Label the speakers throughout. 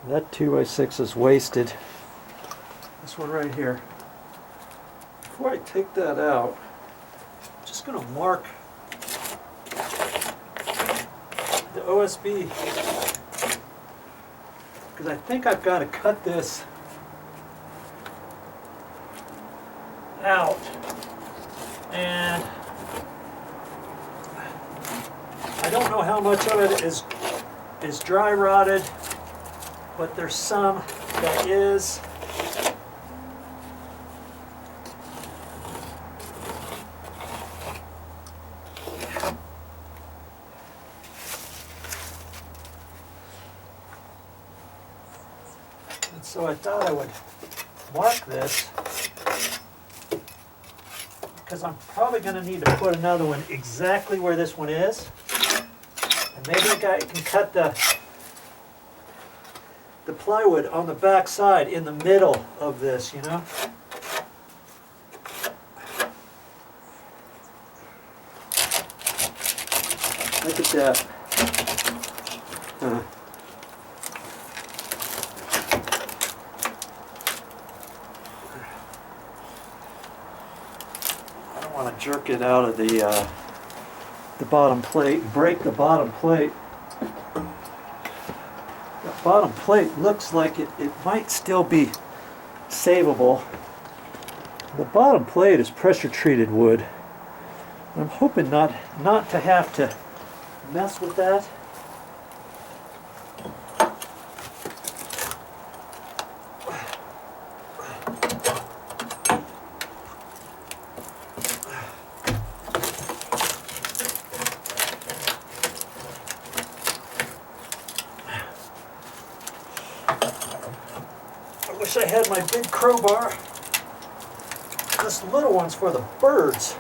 Speaker 1: That 2x6 is wasted. This one right here. Before I take that out, I'm just going to mark the OSB, because I think I've got to cut this out, and I don't know how much of it is dry rotted, but there's some that is. And so I thought I would mark this, because I'm probably going to need to put another one exactly where this one is. And maybe I can cut the plywood on the back side in the middle of this, you know? Look at that. I don't want to jerk it out of the bottom plate, break the bottom plate. The bottom plate looks like it might still be savable. The bottom plate is pressure treated wood. I'm hoping not to have to mess with that. I wish I had my big crowbar. This little one's for the birds.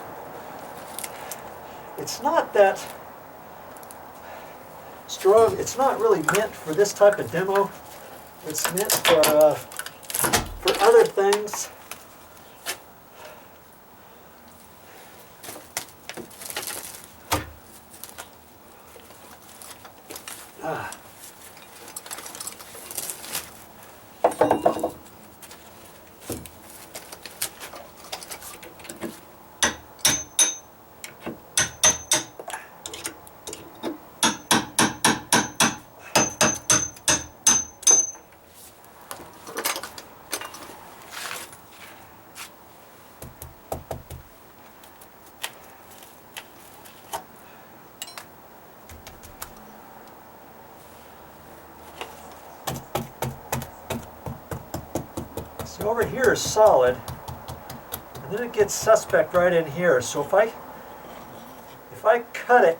Speaker 1: It's not that strong. It's not really meant for this type of demo. It's meant for other things. So over here is solid, and then it gets suspect right in here. So if I cut it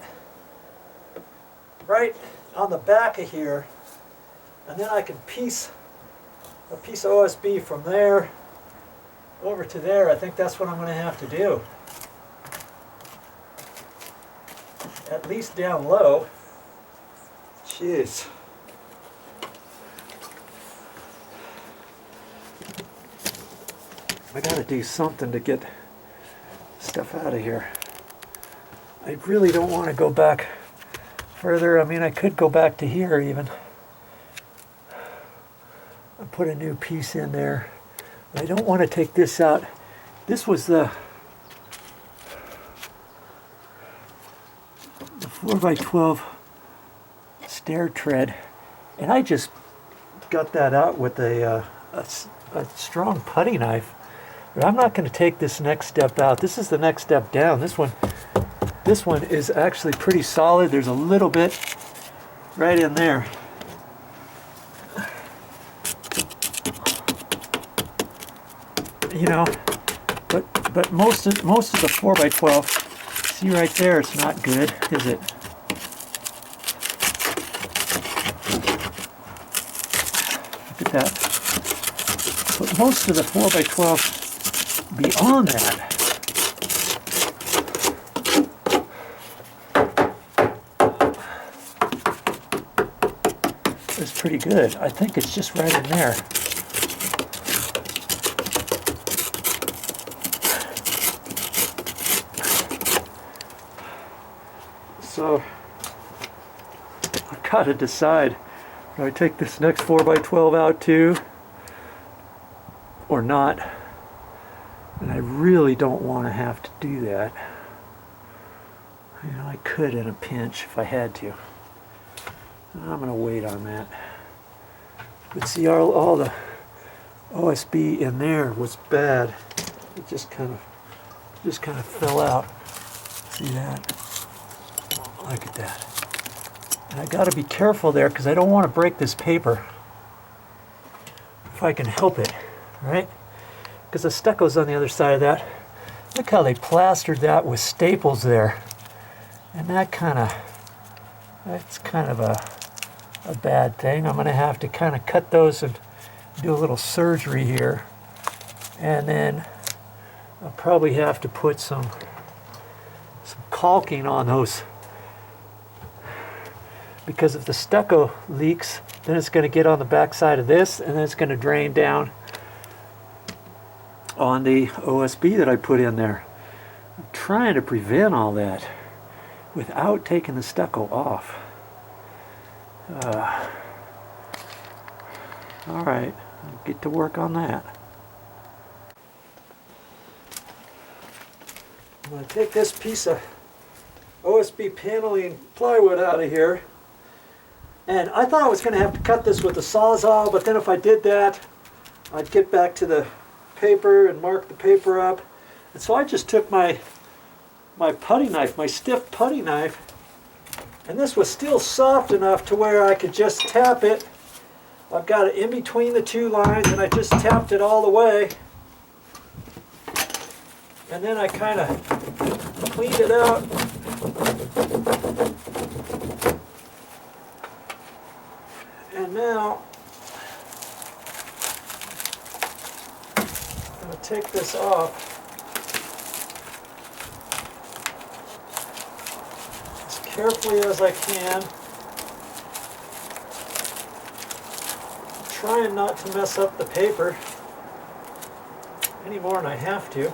Speaker 1: right on the back of here, and then I can piece a piece of OSB from there over to there, I think that's what I'm going to have to do. At least down low. Jeez. I gotta do something to get stuff out of here. I really don't want to go back further. I mean, I could go back to here even. I put a new piece in there. But I don't want to take this out. This was the 4x12 stair tread, and I just got that out with a strong putty knife. But I'm not going to take this next step out. This is the next step down. This one is actually pretty solid. There's a little bit right in there. You know, but most of the 4x12, see right there, it's not good, is it? Look at that. But most of the 4x12 beyond that is pretty good. I think it's just right in there. So I've got to decide Do I take this next 4x12 out too, or not? And I really don't want to have to do that. You know, I could in a pinch if I had to. I'm going to wait on that. But see, all the OSB in there was bad. It just kind of fell out. See that? Look at that. And I got to be careful there because I don't want to break this paper if I can help it, right? Because the stucco's on the other side of that. Look how they plastered that with staples there. And that's kind of a bad thing. I'm going to have to kind of cut those and do a little surgery here. And then I'll probably have to put some caulking on those. Because if the stucco leaks, then it's going to get on the back side of this, and then it's going to drain down on the OSB that I put in there. I'm trying to prevent all that without taking the stucco off. All right, I'll get to work on that. I'm going to take this piece of OSB paneling plywood out of here. And I thought I was going to have to cut this with a Sawzall, but then if I did that, I'd get back to the paper and mark the paper up. And so I just took my putty knife, my stiff putty knife, and this was still soft enough to where I could just tap it. I've got it in between the two lines, and I just tapped it all the way. And then I kind of cleaned it out. And now I'm going to take this off as carefully as I can, trying not to mess up the paper any more than I have to.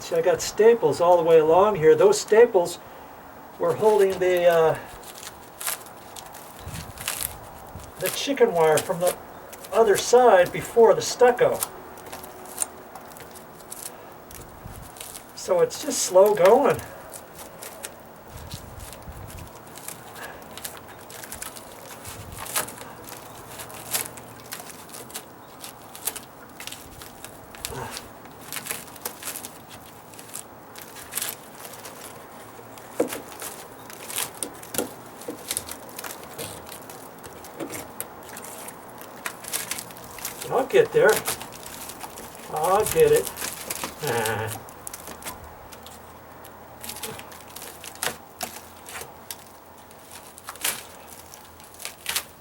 Speaker 1: See, I got staples all the way along here. Those staples were holding the chicken wire from the other side before the stucco. So it's just slow going. I'll get there. I'll get it.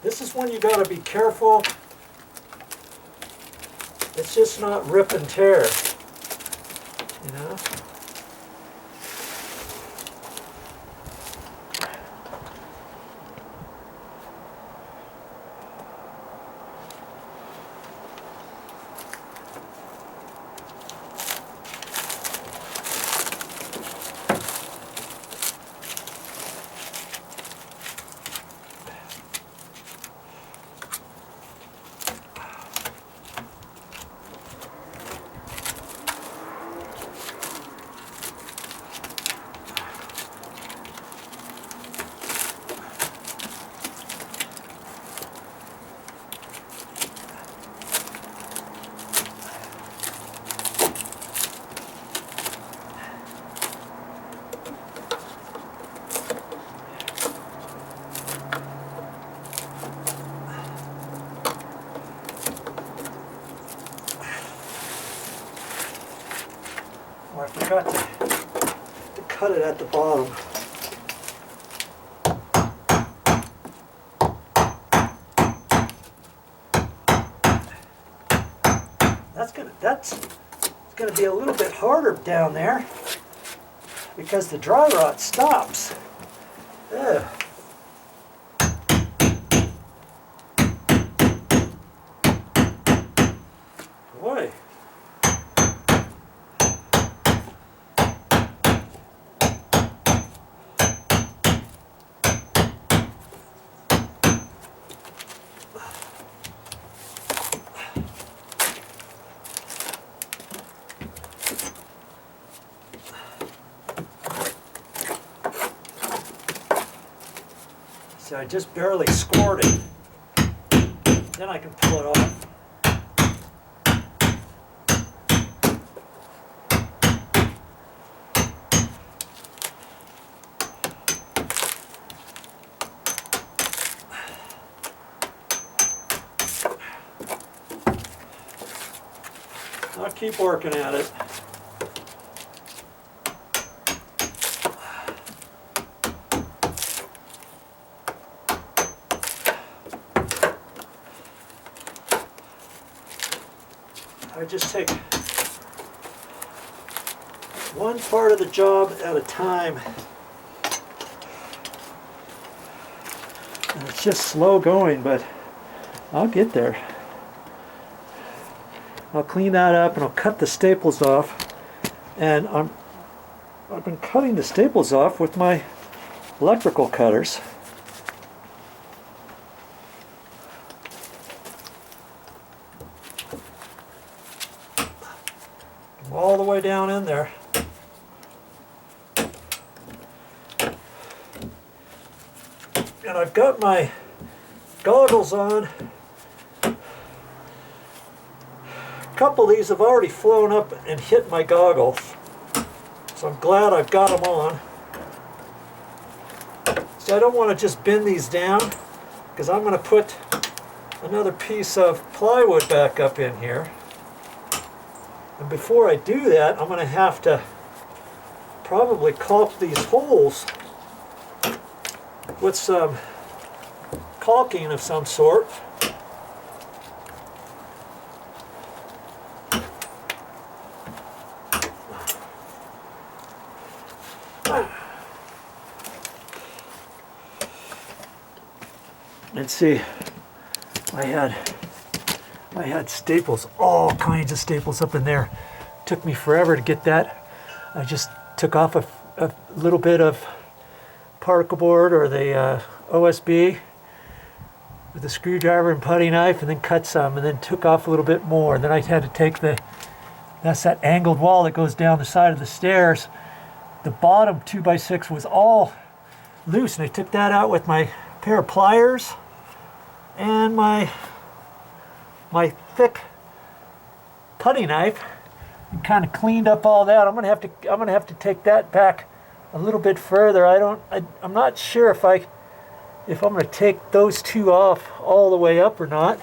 Speaker 1: This is when you got to be careful. It's just not rip and tear, you know. Oh, I forgot to cut it at the bottom. That's gonna be a little bit harder down there because the dryrot stops. Ugh. So I just barely scored it. Then I can pull it off. I'll keep working at it. I just take one part of the job at a time. And it's just slow going, but I'll get there. I'll clean that up and I'll cut the staples off. And I've been cutting the staples off with my electrical cutters. All the way down in there. And I've got my goggles on. A couple of these have already flown up and hit my goggles. So I'm glad I've got them on. So I don't want to just bend these down because I'm going to put another piece of plywood back up in here. And before I do that, I'm going to have to probably caulk these holes with some caulking of some sort. And see, I had staples, all kinds of staples up in there. Took me forever to get that. I just took off a little bit of particle board or the OSB with a screwdriver and putty knife, and then cut some, and then took off a little bit more. And then I had to take that's that angled wall that goes down the side of the stairs. The bottom 2x6 was all loose, and I took that out with my pair of pliers and my thick putty knife, and kind of cleaned up all that. I'm gonna have to take that back a little bit further. I'm not sure if I'm gonna take those two off all the way up or not,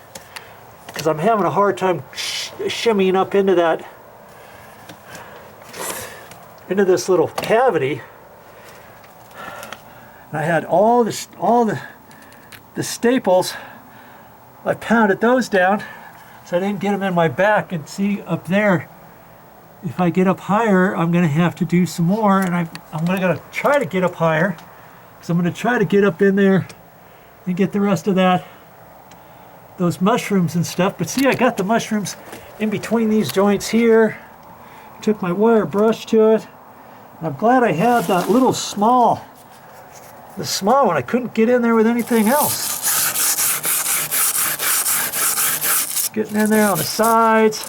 Speaker 1: because I'm having a hard time shimmying up into this little cavity. And I had all the staples. I pounded those down so I didn't get them in my back. And see up there, if I get up higher, I'm going to have to do some more. And I'm going to try to get up higher, because I'm going to try to get up in there and get the rest of those mushrooms and stuff. But see, I got the mushrooms in between these joints here. Took my wire brush to it. And I'm glad I had that little the small one. I couldn't get in there with anything else. Getting in there on the sides,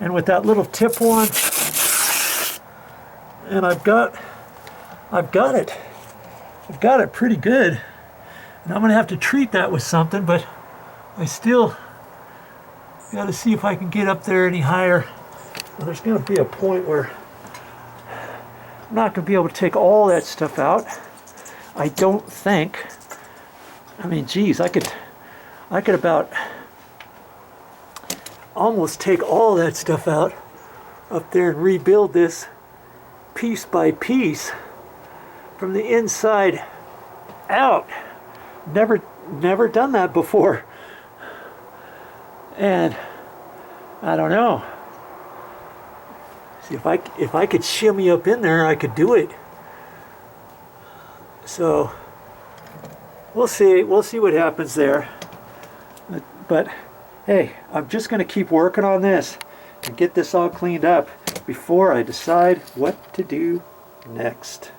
Speaker 1: and with that little tip one, and I've got it pretty good. And I'm gonna have to treat that with something, but I still got to see if I can get up there any higher. Well, there's gonna be a point where I'm not gonna be able to take all that stuff out. I don't think. I mean, geez, I could about almost take all that stuff out up there and rebuild this piece by piece from the inside out. Never done that before, and I don't know. See, if I could shimmy up in there, I could do it. So we'll see what happens there. But hey, I'm just going to keep working on this and get this all cleaned up before I decide what to do next.